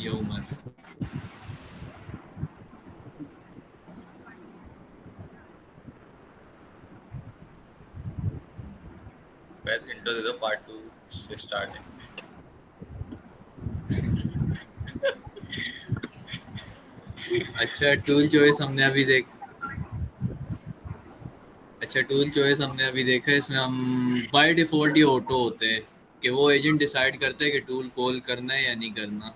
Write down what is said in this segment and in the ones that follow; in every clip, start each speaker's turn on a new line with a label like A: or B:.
A: ये उमर
B: बस इंट्रो दे दो, पार्ट 2 से स्टार्ट है।
A: अच्छा टूल चॉइस हमने अभी देखा। इसमें हम बाय डिफॉल्ट ये ऑटो होते हैं कि वो एजेंट डिसाइड करते हैं कि टूल कॉल करना है या नहीं करना।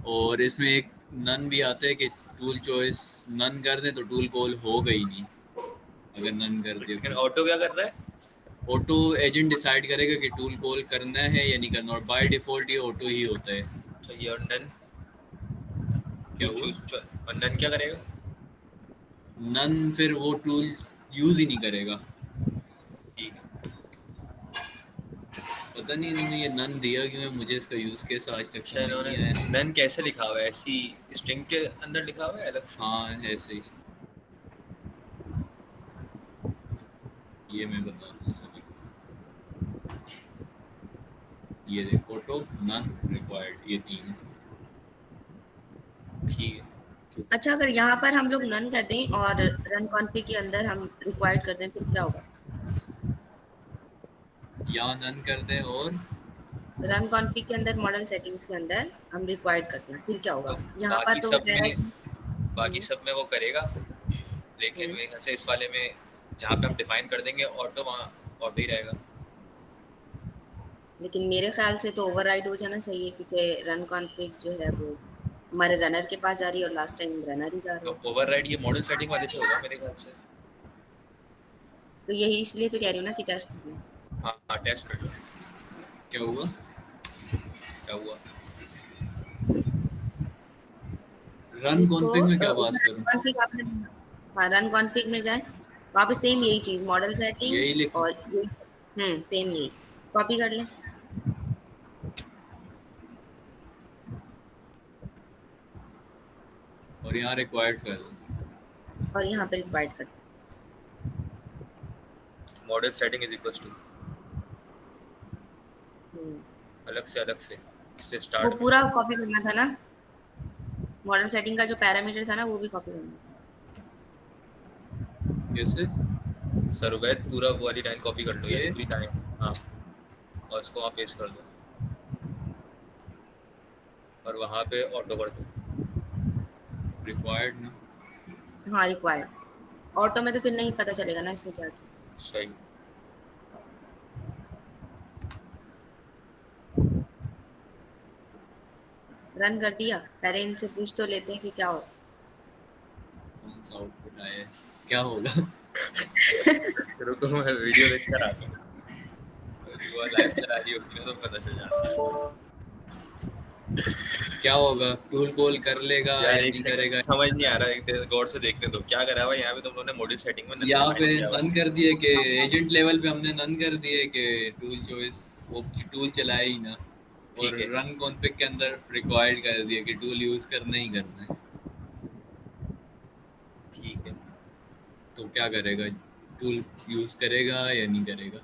A: और इसमें एक नन भी आता है कि टूल चॉइस नन कर दे तो टूल कॉल होगा ही नहीं अगर नन कर दे
B: सेकंड
A: तो।
B: ऑटो क्या कर रहा है?
A: ऑटो एजेंट डिसाइड करेगा कि टूल कॉल करना है या नहीं करना, और बाय डिफॉल्ट ये ऑटो ही होता है।
B: चाहिए। और नन
A: क्या
B: टू
A: हुआ?
B: चूज, और नन क्या करेगा?
A: नन फिर वो टूल यूज ही नहीं करेगा।
B: ठीक है।
A: पता नहीं इन्होंने ये नन दिया क्यों है, मुझे इसका यूज केस आज तक
B: अच्छा,
A: समझ
B: इन्होंने
A: नहीं आया।
B: नन कैसे लिखा हुआ है? ऐसी स्ट्रिंग के अंदर लिखा हुआ है अलग से?
A: हाँ ऐसे ही, ये मैं बताता हूँ सभी को। ये देख ऑटो नन रिक्वायर्ड, ये तीन है।
B: ठीक है।
C: अच्छा, अगर यहाँ पर हम लोग नन कर दें और रन कॉन्फ़िग के अंदर हम रिक्वायर्ड कर दें, फिर क्या होगा?
A: यहाँ नन कर दे और
C: रन कॉन्फ़िग के अंदर मॉडल सेटिंग्स के अंदर हम रिक्वायर्ड करते हैं, फिर क्या
B: तो
C: होगा? यहाँ पर
B: बाकी
C: तो वो
B: सब
C: कह रहा है
B: में
C: कि
B: बाकी सब में वो करेगा, लेकिन
C: हम्म,
B: मेरे ख्याल से इस वाले में जहाँ पे हम डिफाइन कर देंगे ऑटो, वहाँ ऑटो ही रहेगा।
C: लेकिन मेरे ख्याल से तो ओवरराइड हो जाना चाहिए, क्योंकि रन कॉन्फ़िग जो है वो हमारे रनर के पास जा रही है और लास्ट टाइम रनर ही जा रहा
B: तो
C: है।
B: ओवरराइड ये मॉडल सेटिंग वाले से होगा मेरे ख्याल से।
C: तो यही इसलिए तो कह रही हूँ ना कि टेस्ट करना।
B: हाँ हाँ, टेस्ट कर लो।
A: क्या हुआ?
B: क्या हुआ?
A: रन
C: इसको
A: कॉन्फ़िग में क्या बात
C: रन
A: करूँ?
C: कॉन्फ़िग आपने, हाँ रन कॉन्फ़िग में जाए, वहाँ पे सेम यही चीज मॉडल सेटिंग
A: यही लिखा
C: और यही सेम यही कॉपी कर लें
A: और यहाँ रिक्वायर्ड कर दो।
C: और यहाँ पे रिक्वायर्ड कर दें।
B: Model setting is equal to
C: hmm,
B: अलग से इससे
C: वो
B: स्टार्ट
C: पूरा कॉपी करना था ना, मॉडल सेटिंग का जो पैरामीटर था ना वो भी कॉपी करना था।
A: कैसे?
B: सर्वैत पूरा वाली लाइन कॉपी कर लो, ये
A: ये
B: पूरी लाइन। हाँ, और इसको वहाँ पेस्ट कर दो और वहाँ पे ऑटो कर दो।
A: रिक्वायर्ड ना?
C: हाँ रिक्वायर्ड। ऑटो में तो फिर नहीं पता चलेगा ना इसने क्या किया।
B: सही।
C: रन कर दिया, पहले इनसे पूछ तो लेते हैं कि क्या हो।
A: कौन सा आउटपुट आया है? क्या होगा?
B: रुको, मैं वीडियो देख कर आता हूँ। वो लाइव चला रही होगी ना, तो पता चल जाता।
A: क्या होगा? टूल कॉल कर लेगा
B: यार
A: या
B: एक
A: नहीं
B: सेकंड,
A: करेगा?
B: समझ नहीं आ रहा, एक देर गौर से देखने दो। क्या करा हुआ है यहाँ पे तुम लोगों ने? मॉडल सेटिंग में नन
A: यहाँ पे
B: डिफाइन किया हुआ
A: नन कर दिए कि एजेंट लेवल पे हमने नन कर दिए कि टूल चॉइस वो टूल चलाए ही ना।
B: है।
A: और
B: ठीक है।
A: रन कॉन्फ़िग के अंदर रिक्वायर्ड कर दिया कि टूल यूज करना ही करना है।
B: ठीक है।
A: तो क्या करेगा? टूल यूज करेगा या नहीं करेगा?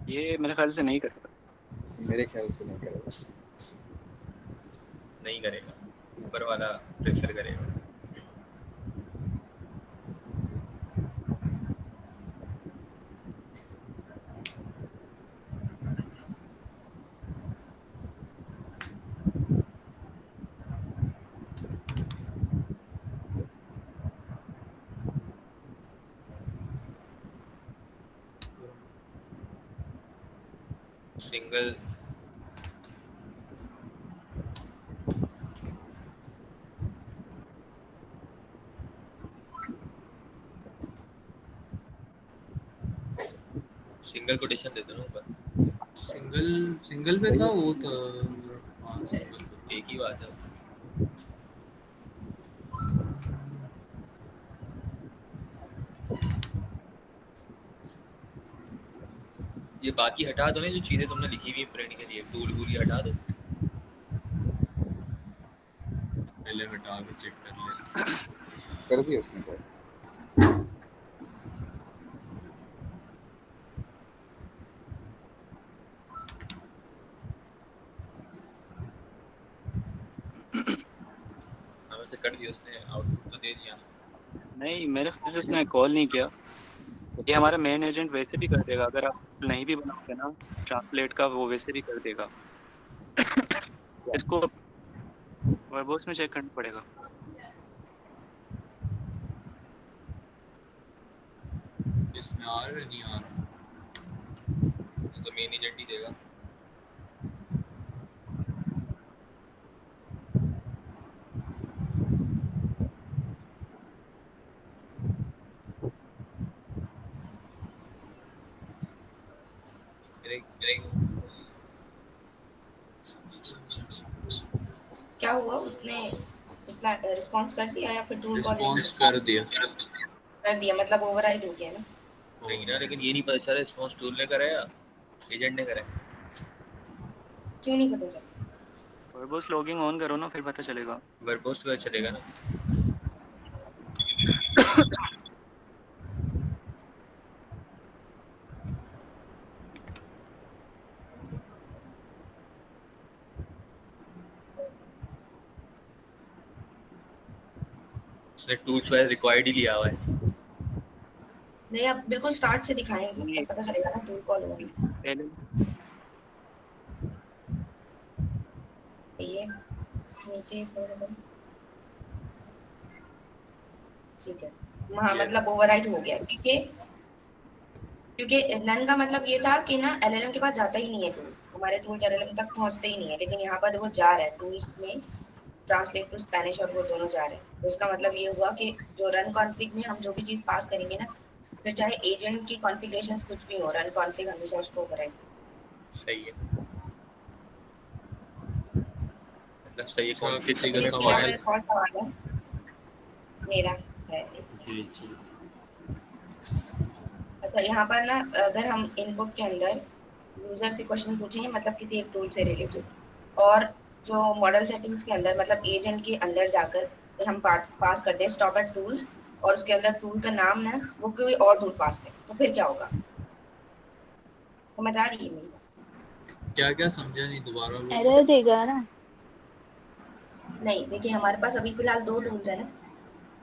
D: ये मेरे ख्याल से नहीं करेगा।
E: मेरे ख्याल से नहीं करेगा।
B: नहीं करेगा, ऊपर वाला प्रेफर करेगा। सिंगल सिंगल कोटेशन दे दो ना ऊपर।
A: सिंगल सिंगल पे था वो तो। हाँ सिंगल पे।
B: एक ही बात है। ये बाकी हटा दो ना, जो चीजें तुमने लिखी हुई प्रिंट के लिए, टूल वूल ये हटा दो।
A: पहले हटा के चेक कर ले।
E: कर दिया उसने तो।
B: वैसे कर दिया उसने, आउटपुट तो दे दिया।
D: नहीं मेरे ख्याल से उसने कॉल नहीं किया। ये हमारा मेन एजेंट वैसे भी कर देगा, अगर आप नहीं भी बनाओगे ना ट्रांसलेट का, वो वैसे भी कर देगा। इसको वर्बोस में चेक करना पड़ेगा।
A: इसमें आ रहा है नहीं आ रहा।
B: तो मेन एजेंट ही देगा।
C: क्या हुआ, उसने रिस्पॉन्स कर दिया या फिर टूल कॉल
A: रिस्पॉन्स कर दिया।
C: कर दिया, मतलब ओवरराइड हो गया ना।
B: नहीं ना, लेकिन ये नहीं पता चला रिस्पॉन्स टूल ने करा या एजेंट ने करा है।
C: क्यों नहीं पता चला?
D: वर्बोस लॉगिंग ऑन करो ना, फिर पता चलेगा।
B: वर्बोस पे चलेगा ना। उसने टूल चॉइस रिक्वायर्ड ही लिया हुआ है।
C: नहीं, आप बिल्कुल स्टार्ट से दिखाएंगे तब पता चलेगा ना टूल कॉल हुआ।
D: पहले
C: ये नीचे थोड़ा सा, ठीक है। हाँ, मतलब ओवरराइड हो गया, क्योंकि नन का मतलब ये था कि ना एलएलएम के पास जाता ही नहीं है टूल्स, हमारे टूल्स एलएलएम तक पहुंचते ही नहीं है, लेकिन यहाँ पर वो जा रहा है टूल्स में, ट्रांसलेट टू स्पेनिश और वो दोनों जा रहे हैं। तो इसका मतलब ये हुआ कि जो रन कॉन्फ़िग में हम जो भी चीज़ पास करेंगे ना, फिर चाहे एजेंट की कॉन्फ़िगरेशंस कुछ भी हो, रन कॉन्फ़िग हमेशा उसको ओवरराइड।
B: सही है, मतलब सही है।
A: अच्छा, किसी का
C: इसके
A: सवाल
C: अलावा एक और सवाल है मेरा, है एक।
A: जी जी।
C: अच्छा, यहाँ पर ना अगर हम इनपुट के अंदर यूजर से क्वेश्चन पूछें, मतलब किसी एक टूल से रिलेटेड, और जो मॉडल सेटिंग्स के अंदर मतलब एजेंट के अंदर जाकर हम पास करते हैं स्टॉप एट टूल्स, और उसके अंदर टूल का नाम ना वो कोई और टूल पास करे, तो फिर क्या होगा? समझ आ रही है मेरी बात?
A: क्या क्या समझा नहीं, दोबारा बोलो।
F: एरर देगा ना।
C: नहीं, देखिए हमारे पास अभी फिलहाल दो टूल्स है ना।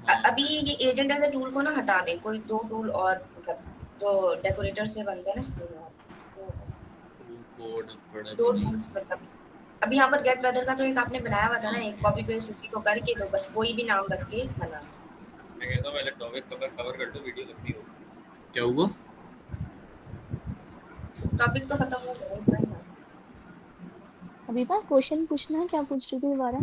A: हाँ,
C: अभी ये एजेंट एज ए टूल को ना हटा दें, कोई दो टूल और, मतलब जो डेकोरेटर से बनते हैं ना स्क्रीन में, वो
A: कोड पढ़ा भी
C: दो
A: नहीं।
C: टूल्स मतलब अभी यहाँ पर गेट वेदर का तो एक आपने बनाया हुआ था ना, एक कॉपी पेस्ट उसी को करके, तो बस कोई भी नाम रख के बना।
B: मैं कहता हूँ पहले टॉपिक कवर कर दो, वीडियो लंबी हो।
A: क्या हुआ?
C: टॉपिक तो खत्म हो गया, इतना ही था।
F: अभी बात क्वेश्चन पूछना है, क्या पूछ रही थी दोबारा?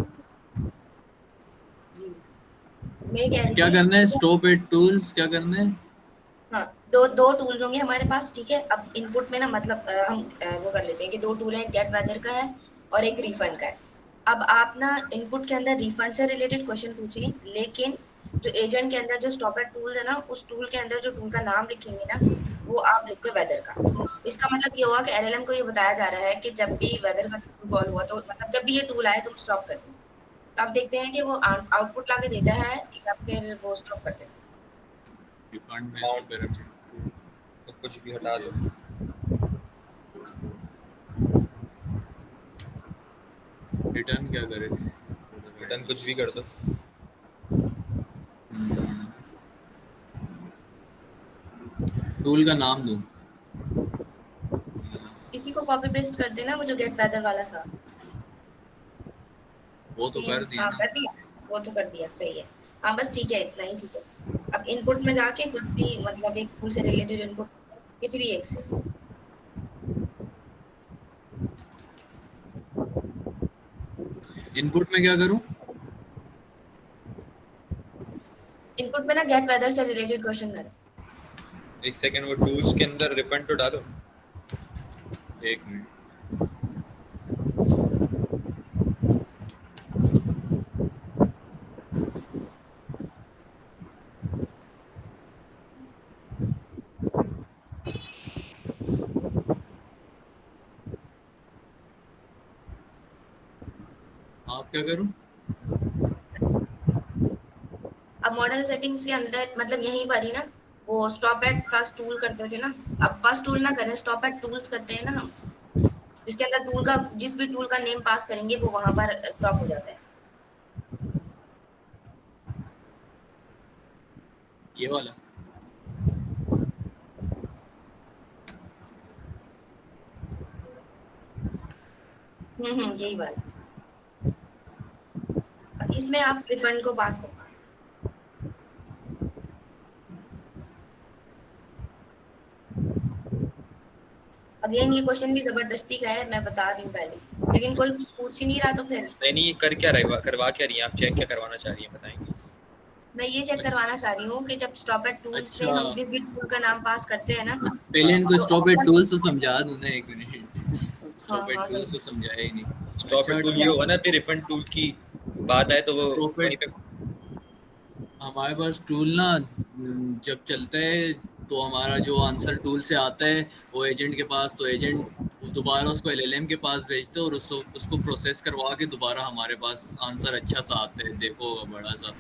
C: जी, मैं कह रही
A: क्या
C: थी
A: करना है? स्टॉप एट टूल्स क्या करना है?
C: हाँ, दो दो टूल्स होंगे हमारे पास, ठीक है। अब इनपुट में ना मतलब हम वो कर लेते हैं कि दो टूल हैं, गेट वेदर का है और एक रिफंड का है। अब आप ना इनपुट के अंदर रिफंड से रिलेटेड क्वेश्चन पूछें, लेकिन जो एजेंट के अंदर जो स्टॉप एट टूल है ना, उस टूल के अंदर जो टूल का नाम लिखेंगे ना, वो आप लिखते वेदर का। इसका मतलब ये हुआ कि एलएलएम को ये बताया जा रहा है कि जब भी वेदर का टूल कॉल हुआ, तो मतलब जब भी ये टूल आए तुम स्टॉप कर देना। तो आप देखते हैं कि वो आउटपुट लाके देता है या फिर वो स्टॉप कर देता है।
A: रिफंड में इसको कर
B: तो कुछ भी हटा दो।
A: रिटर्न क्या करे?
B: रिटर्न कुछ भी कर दो।
A: टूल का नाम दूं?
C: इसी को कॉपी पेस्ट कर देना, वो जो गेट वेदर वाला था।
A: वो तो कर दिया
C: हाँ,
A: ना।
C: कर दिया, वो तो कर दिया, सही है। हाँ, बस ठीक है, इतना ही ठीक है। अब इनपुट में जाके कुछ भी मतलब एक टूल से रिलेटेड इनपुट, किसी भी एक से।
A: इनपुट में क्या करूं?
C: इनपुट में ना गेट वेदर से रिलेटेड क्वेश्चन करें।
B: एक सेकंड, वो टूल्स के अंदर रिफंड तो डालो।
A: एक मिनट। आप क्या करूं?
C: अब मॉडल सेटिंग्स के अंदर मतलब यहीं पर ही ना वो स्टॉप एट फर्स्ट टूल करते थे ना, अब फर्स्ट टूल ना करें, स्टॉप एट टूल्स करते हैं ना हम, जिसके अंदर टूल का जिस भी टूल का नेम पास करेंगे वो वहां पर स्टॉप हो जाता है।
A: ये वाला
C: यही वाला। इसमें आप रिफंड को पास करना। अगेन ये क्वेश्चन भी जबरदस्ती का है, मैं बता रही हूँ पहले, लेकिन कोई कुछ पूछ ही नहीं रहा तो फिर
B: नहीं कर क्या रही, करवा क्या रही है आप, चेक क्या करवाना चाह रही हैं बताएंगे?
C: मैं ये चेक करवाना चाह रही हूँ कि जब स्टॉप एट टूल्स
A: अच्छा।
C: में हम जिस भी टूल का नाम पास करते हैं ना,
A: पहले इनको
C: तो
A: स्टॉप एट टूल्स तो समझा दूं ना, एक मिनट। स्टॉप एट
C: हाँ,
A: टूल्स तो समझाया ही नहीं।
B: स्टॉप
A: अच्छा,
B: एट टूल ये होगा ना, फिर रिफंड टूल की बात आए तो वो
A: स्टॉप
B: वहीं
A: एट
B: पे
A: हमारे पास टूल ना जब चलता है तो हमारा जो आंसर टूल से आता है वो एजेंट के पास, तो एजेंट दोबारा उसको एलएलएम के पास भेजते हैं और उसको प्रोसेस करवा के दोबारा हमारे पास आंसर अच्छा सा आता है। देखो बड़ा सा,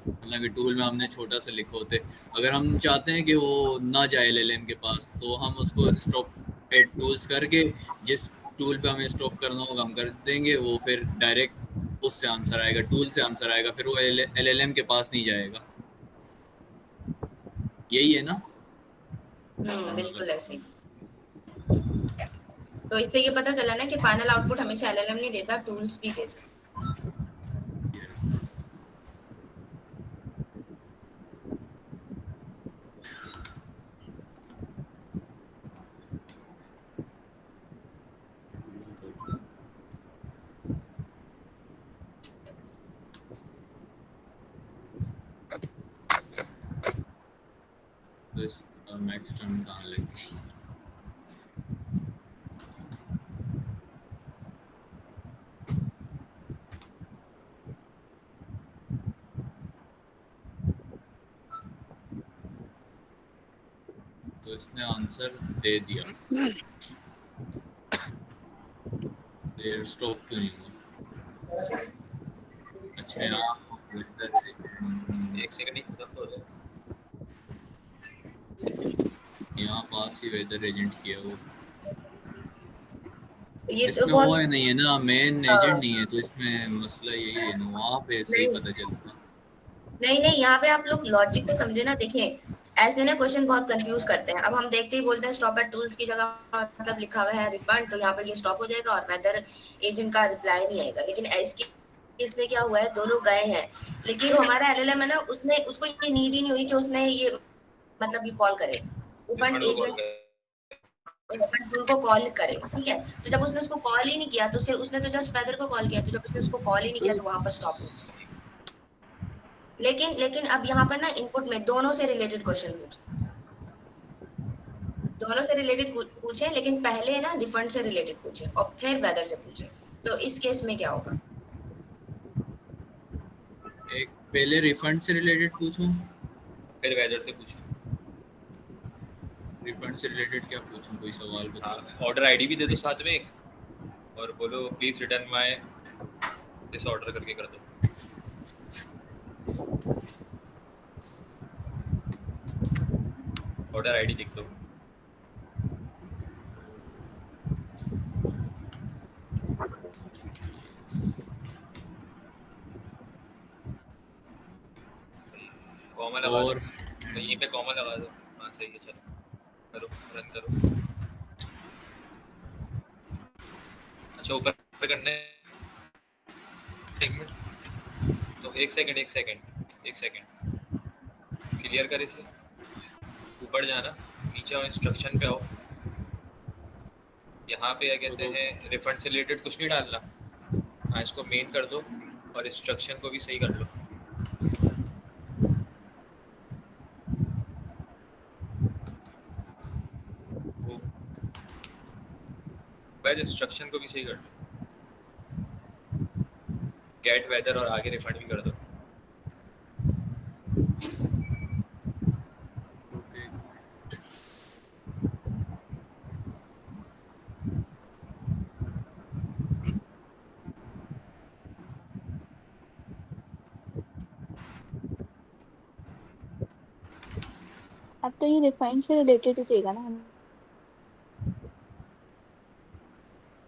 A: हालांकि टूल में हमने छोटा सा लिखा होते। अगर हम चाहते हैं कि वो ना जाए एलएलएम के पास तो हम उसको स्टॉप एट टूल्स करके जिस टूल पे हमें स्टॉप करना होगा हम कर देंगे, वो फिर डायरेक्ट उससे आंसर आएगा, टूल से आंसर आएगा, फिर वो एलएलएम के पास नहीं जाएगा। यही है ना?
C: बिल्कुल ऐसे ही। तो इससे ये पता चला ना कि फाइनल आउटपुट हमेशा एलएलएम नहीं देता, टूल्स भी देता है।
A: तो इस मैक्स टर्म कहाँ लगी? तो इसने आंसर दे दिया, देर स्टॉप क्यों नहीं हुआ? अच्छा
B: एक सेकंड ही खत्म तो हो जाए।
A: यहाँ पास ही वेदर एजेंट किया वो,
C: ये तो
A: इसमें
C: बहुत
A: वो नहीं है ना, मेन
C: हाँ।
A: एजेंट नहीं है, तो इसमें मसला यही है ना, वहाँ पे सही
C: नहीं
A: पता चलता।
C: नहीं, यहाँ पे आप लोग लॉजिक को समझे ना। देखें, ऐसे ना क्वेश्चन बहुत कंफ्यूज करते हैं। अब हम देखते ही बोलते हैं स्टॉप एट टूल्स की जगह मतलब लिखा हुआ है रिफंड, तो यहाँ पे ये स्टॉप हो जाएगा और वेदर एजेंट का रिप्लाई नहीं आएगा। लेकिन इसके इसमें क्या हुआ है, दोनों गए हैं, लेकिन जो हमारा एलएलएम है ना, उसने उसको ये नीड ही नहीं हुई कि उसने ये मतलब ये कॉल करे रिफंड
B: रिफंड को कॉल
C: एजेंट
B: कर,
C: को कॉल करे। ठीक है, तो जब उसने उसको कॉल ही नहीं किया तो सिर्फ उसने तो जस्ट वेदर को कॉल किया, तो जब उसने उसको कॉल ही नहीं किया तो वहां पर स्टॉप हो। लेकिन लेकिन अब यहाँ पर ना इनपुट में दोनों से रिलेटेड क्वेश्चन पूछे, दोनों से रिलेटेड पूछे, लेकिन पहले ना रिफंड से रिलेटेड पूछे और फिर वेदर से पूछे। तो इस केस में क्या होगा?
A: एक पहले रिफंड से रिलेटेड पूछूं,
B: फिर वेदर से पूछो।
A: रिफंड से रिलेटेड क्या पूछूं, कोई सवाल
B: हाँ,
A: बताओ।
B: ऑर्डर आईडी भी दे दो साथ में एक, और बोलो please return my this order करके कर दो। ऑर्डर आईडी लिख दो। कॉमा लगा
A: और
B: दो, तो यहीं पे कॉमा लगा दो। हाँ सही है, चलो करो, रन करो। अच्छा ऊपर पे करने एक मिनट, तो एक सेकंड क्लियर कर इसे। ऊपर जाना, नीचे और इंस्ट्रक्शन पे आओ। यहाँ पे क्या कहते हैं, रिफंड से रिलेटेड कुछ नहीं डालना। हाँ इसको मेन कर दो और इंस्ट्रक्शन को भी सही कर लो। वो पहले इंस्ट्रक्शन को भी सही कर लो, गेट वेदर और आगे रिफंड भी कर दो।
F: अब तो ये रिफाइंड से रिलेटेड ही देगा ना हमें।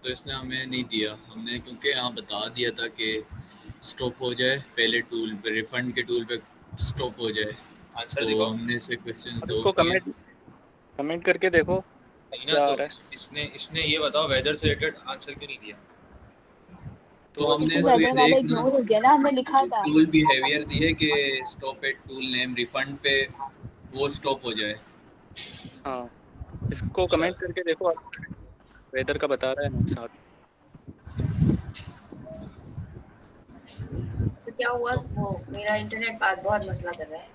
A: तो इसने हमें नहीं दिया, हमने क्योंकि यहाँ बता दिया था कि स्टॉप हो जाए पहले टूल पे, रिफंड के टूल पे स्टॉप हो जाए,
B: आंसर
A: तो
B: दिखाओ।
A: हमने से क्वेश्चन
D: अब
A: दो
D: इसको
A: किए।
D: कमेंट करके देखो
B: नहीं
D: क्या
B: ना,
D: आ
B: तो
D: रहा है।
B: इसने ये बताओ वेदर से रिलेटेड आंसर क्यों नहीं दिया?
A: तो हमने
F: क्योंकि
A: इसको ये
F: वेदर वाला
A: देखना,
F: इग्नोर हो गया ना, हमने लिखा था।
A: टूल बिहेवियर दिए कि stop at tool name refund पे वो स्टॉप हो जाए।
D: हाँ, इसको
B: अच्छा,
D: कमेंट करके देखो। वेदर का बता रहा है ना साथ।
C: तो क्या हुआ, वो मेरा इंटरनेट बात बहुत मसला कर रहा है।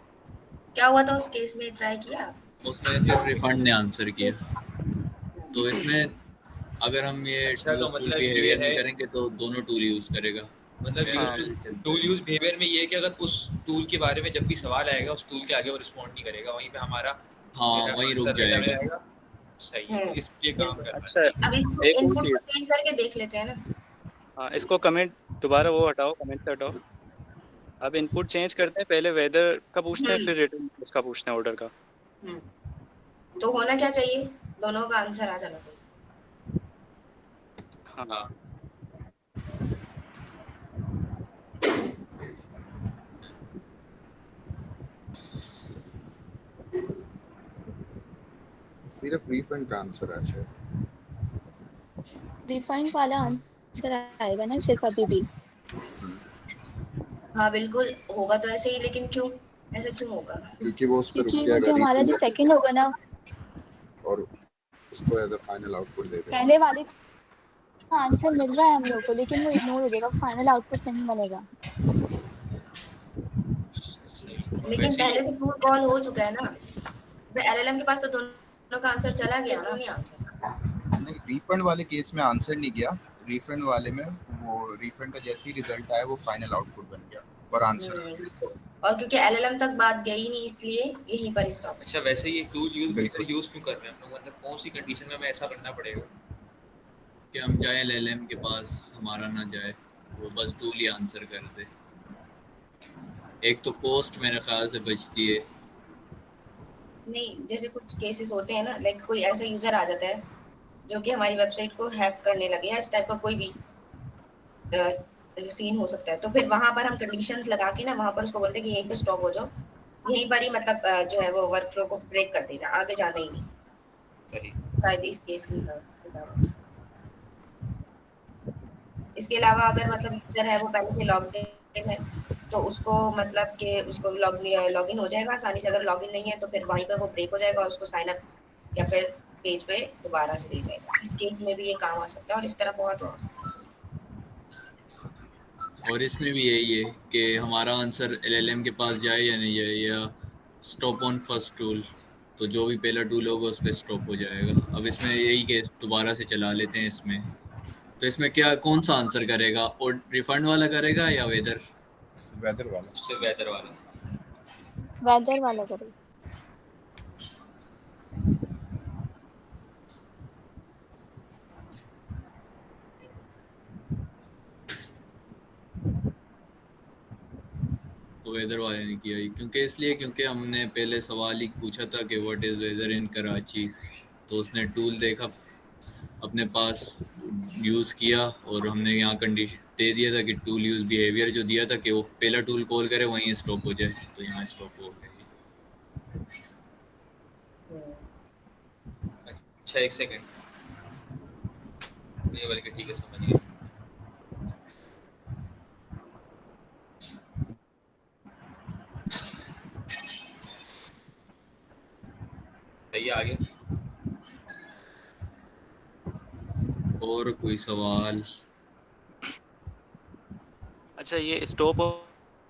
C: क्या हुआ था उस केस में, ट्राई किया?
A: उसमें सिर्फ रिफंड ने आंसर किया। तो इसमें अगर हम ये
B: अच्छा तो
A: यूज टूल
B: मतलब ये
A: बिहेवियर में
B: है,
A: करेंगे तो दोनों टूल यूज करेगा।
B: मतलब यूज
D: हाँ
B: टूल यूज बिहेवियर में ये है कि अगर उस टूल के बारे में जब भी सवाल आएगा उस टूल के आगे वो रिस्पॉन्ड नहीं करेगा, वहीं पे हमारा
A: हाँ, वहीं रुक
B: आंसर रिटर्न हो
A: जाएगा।
B: जाएगा। सही है, तो इस ये काम
C: बिल्कुल।
B: करना
D: अच्छा,
B: चाहिए।
C: अब इसको
D: एक और
C: इनपुट को
D: चीज़।
C: चेंज करके देख लेते हैं ना।
D: हाँ, इसको कमेंट दोबारा वो हटाओ, कमेंट से हटाओ। अब इनपुट चेंज करते हैं, पहले वेदर का पूछते हैं
C: हम्म
D: फिर रिटर्न इसका पूछते हैं ऑर्डर का।
C: हम्म तो होना क्या चाहिए, दोनों का आंसर आ जाना चाहिए।
D: हाँ
B: हाँ,
E: सिर्फ रिफंड का आंसर है शायद।
F: रिफाइंड वाला आंसर आएगा ना सिर्फ अभी भी।
C: हाँ बिल्कुल होगा तो ऐसे ही, लेकिन क्यों, ऐसे क्यों होगा?
E: क्योंकि वो उस पर रुक
F: क्योंकि वो
E: जाएगा
F: जो हमारा जो
E: रिफंड
F: सेकंड होगा ना,
E: और उसको एज अ फाइनल आउटपुट दे देगा।
F: पहले वाले का आंसर मिल रहा है हम लोग को, लेकिन वो इग्नोर हो जाएगा, फाइनल आउटपुट नहीं बनेगा।
C: लेकिन
B: वैसे ये
C: पहले तो टूल कॉल हो चुका है ना, एलएलएम के पास तो दोनों का आंसर चला गया ना, नहीं आंसर।
E: नहीं, रिफंड वाले केस में आंसर नहीं गया। रिफंड वाले में वो रिफंड का जैसे ही रिजल्ट आया वो फाइनल आउटपुट बन गया और आंसर आ गया।
C: बिल्कुल। और क्योंकि एलएलएम तक बात गई नहीं, इसलिए यहीं पर स्टॉप।
B: अच्छा, वैसे ये टूल
E: बिल्कुल।
B: यूज क्यों कर रहे हैं हम लोग, मतलब कौन सी कंडीशन में हमें ऐसा करना पड़ेगा?
A: कि हम जाए एलएलएम के पास, हमारा ना जाए, वो बस टूल ही आंसर कर दे। एक तो कॉस्ट मेरे ख्याल से बचती है।
C: नहीं, जैसे कुछ केसेस होते हैं ना, लाइक कोई ऐसा यूजर आ जाता है जो कि हमारी वेबसाइट को हैक करने लगे, या इस टाइप का कोई भी सीन हो सकता है, तो फिर वहां पर हम कंडीशंस लगा के ना वहां पर उसको बोलते हैं कि यहीं पे स्टॉप हो जाओ, यहीं पर ही मतलब जो है वो वर्कफ्लो को ब्रेक कर देना, आगे जाना ही नहीं।
B: सही।
C: शायद इस केस में हाँ बराबर। इसके अलावा अगर मतलब यूजर है वो पहले से लॉग्ड इन है, तो उसको मतलब कि उसको लॉगिन हो जाएगा आसानी से। अगर लॉगिन नहीं है तो फिर वहीं पे वो ब्रेक हो जाएगा और उसको साइन अप या फिर पेज पे दोबारा से ले जाएगा। इस केस में भी ये काम आ सकता है, और इस तरह बहुत हो सकता है।
A: और इसमें भी यही है कि हमारा आंसर एलएलएम के पास जाए या नहीं जाए, या स्टॉप ऑन फर्स्ट टूल, तो जो भी पहला टूल होगा उस पर स्टॉप हो जाएगा। अब इसमें यही केस दोबारा से चला लेते हैं इसमें। तो इसमें क्या, कौन सा आंसर करेगा, और रिफंड वाला करेगा या वेदर?
E: वेदर वाला।
B: उससे बेहतर वाला।
F: वेदर वाला करो।
A: तो वेदर वाले ने किया ही क्योंकि इसलिए, क्योंकि हमने पहले सवाल ही पूछा था कि व्हाट इज़ वेदर इन कराची, तो उसने टूल देखा अपने पास, यूज़ किया, और हमने यहाँ कंडीशन दे दिया था कि टूल यूज़ बिहेवियर जो दिया था कि वो पहला टूल कॉल करे वहीं स्टॉप हो जाए, तो यहाँ स्टॉप हो गई।
B: अच्छा, एक सेकंड, ये बल्कि ठीक है, समझ गया। सही है, आगे।
A: और कोई सवाल?
D: अच्छा, ये स्टॉप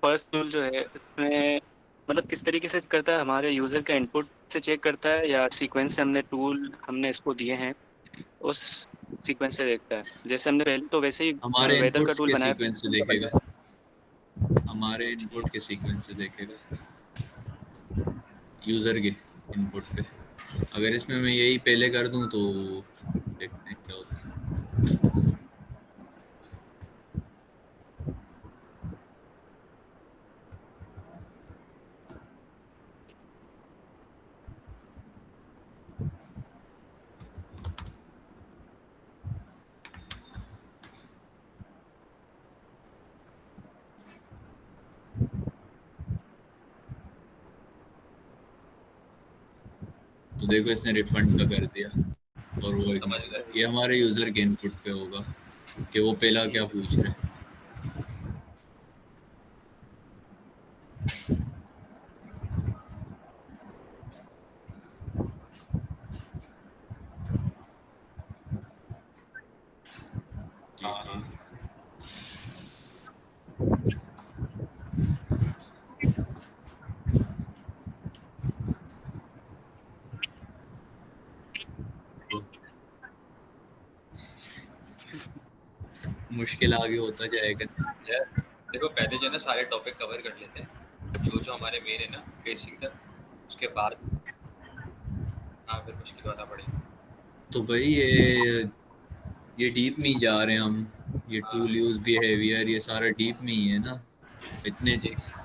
D: फर्स्ट टूल जो है इसमें मतलब किस तरीके से करता है, हमारे यूज़र का इनपुट से चेक करता है या सीक्वेंस से हमने इसको दिए हैं उस सीक्वेंस से देखता है? जैसे हमने पहले तो वैसे ही
A: हमारे
D: वेदर का
A: इनपुट्स
D: टूल
A: के
D: बनाया
A: सीक्वेंस से
D: का
A: देखेगा।
D: बनाया।
A: हमारे इनपुट के सीक्वेंस से देखेगा, यूज़र के इनपुट पे। अगर इसमें मैं यही पहले कर दूं तो देखते हैं क्या होता है। तो देखो इसने रिफंड का कर दिया, और वो
B: समझ गए।
A: ये हमारे यूजर के इनपुट पे होगा कि वो पहला क्या पूछ रहे हैं। जी
B: हाँ
A: जी।
B: हाँ
A: मुश्किल आगे होता जाएगा।
B: यार देखो, पहले जो है ना सारे टॉपिक कवर कर लेते हैं जो जो हमारे मेन है ना ट्रेसिंग तक, उसके बाद हाँ फिर मुश्किल वाला पड़ेगा।
A: तो भाई ये डीप में ही जा रहे हैं हम, ये टूल यूज बिहेवियर ये सारा डीप में ही है ना। इतने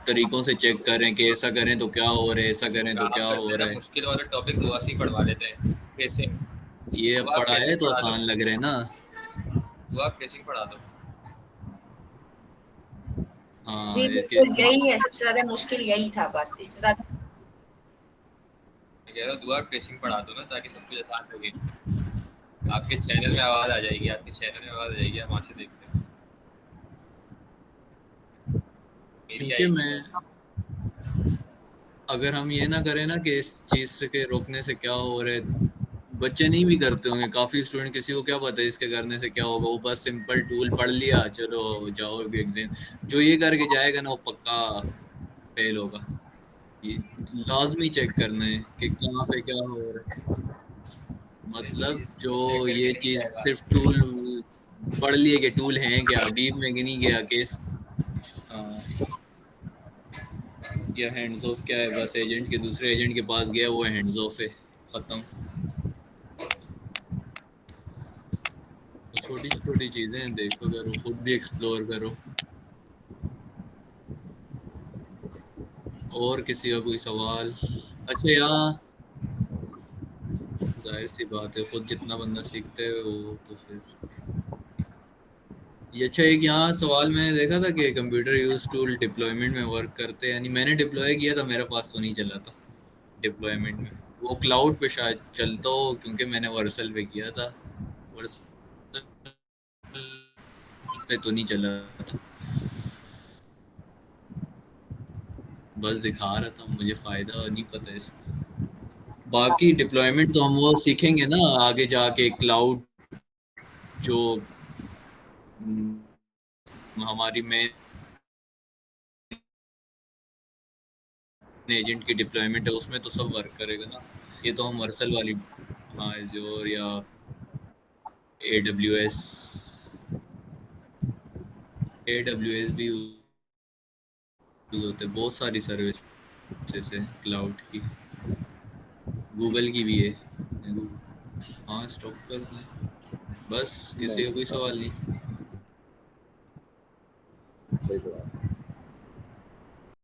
A: तरीकों से चेक करें कि ऐसा करें तो क्या हो रहा है, ऐसा करें तो
B: कहा
A: क्या
B: करते
A: हो
B: हैं ना
A: रहा है।
B: मुश्किल वाला टॉपिक दुआ से ही पढ़वा लेते हैं। ट्रेसिंग,
A: ये अब
B: दुआ
A: पढ़ा है
B: ट्रेसिंग
A: तो
B: पढ़ा दो,
A: आसान लग रहा है ना।
B: दुआ ट्रेसिंग पढ़ा दो।
A: हाँ
C: जी
A: इसके
C: बिल्कुल, यही है सबसे ज्यादा मुश्किल, यही था बस, इससे ज्यादा।
B: मैं कह रहा हूँ दुआ ट्रेसिंग पढ़ा दो ना, ताकि सब कुछ आसान लगे। आपके चैनल में आवाज आ जाएगी, आपके चैनल में आवाज आ जाएगी, हम वहाँ से देखते हैं। मेरी
A: क्योंकि
B: आएगी
A: मैं
B: तो
A: अगर हम ये ना करें ना कि इस चीज से के रोकने से क्या हो रहा है, बच्चे नहीं भी करते होंगे, काफी स्टूडेंट, किसी को क्या पता है इसके करने से क्या होगा, वो बस सिंपल टूल पढ़ लिया चलो जाओ एग्जाम। जो ये करके जाएगा ना वो पक्का फेल होगा। ये लाजमी चेक करना है कि कहाँ पे क्या हो रहा है। मतलब जो
B: चेक करके
A: ये
B: नहीं
A: चीज
B: जाएगा।
A: सिर्फ टूल पढ़ लिए कि टूल हैं क्या, डीप में कि नहीं गया केस। या हैंड्स ऑफ क्या है, बस एजेंट के दूसरे एजेंट के पास गया, वो हैंड्स ऑफ है, खत्म। छोटी छोटी चीजें देखो, करो खुद भी एक्सप्लोर करो। और किसी का कोई सवाल? अच्छा यहाँ जाहिर सी बात है, खुद जितना बंदा सीखते है वो तो फिर ये। अच्छा एक यहाँ सवाल मैंने देखा था कि कंप्यूटर यूज टूल डिप्लॉयमेंट में वर्क करते हैं, यानी मैंने डिप्लॉय किया था, मेरे पास तो नहीं चला था डिप्लॉयमेंट में। वो क्लाउड पे शायद चलता हो, क्योंकि मैंने वर्सल पे किया था, वर्सल पे तो नहीं चला था। बस दिखा रहा था, मुझे फायदा नहीं पता इसका। बाकी डिप्लॉयमेंट तो हम वो सीखेंगे ना आगे जाके, क्लाउड जो हमारी मेन एजेंट की डिप्लॉयमेंट है उसमें तो सब वर्क करेगा ना। ये तो हम वर्सल वाली, हाँ एज़्योर या AWS, AWS भी यूज होते हैं, बहुत सारी सर्विसेज है क्लाउड की, गूगल की भी है। हाँ स्टॉप कर दें, बस किसी का कोई सवाल नहीं।
E: सही बात।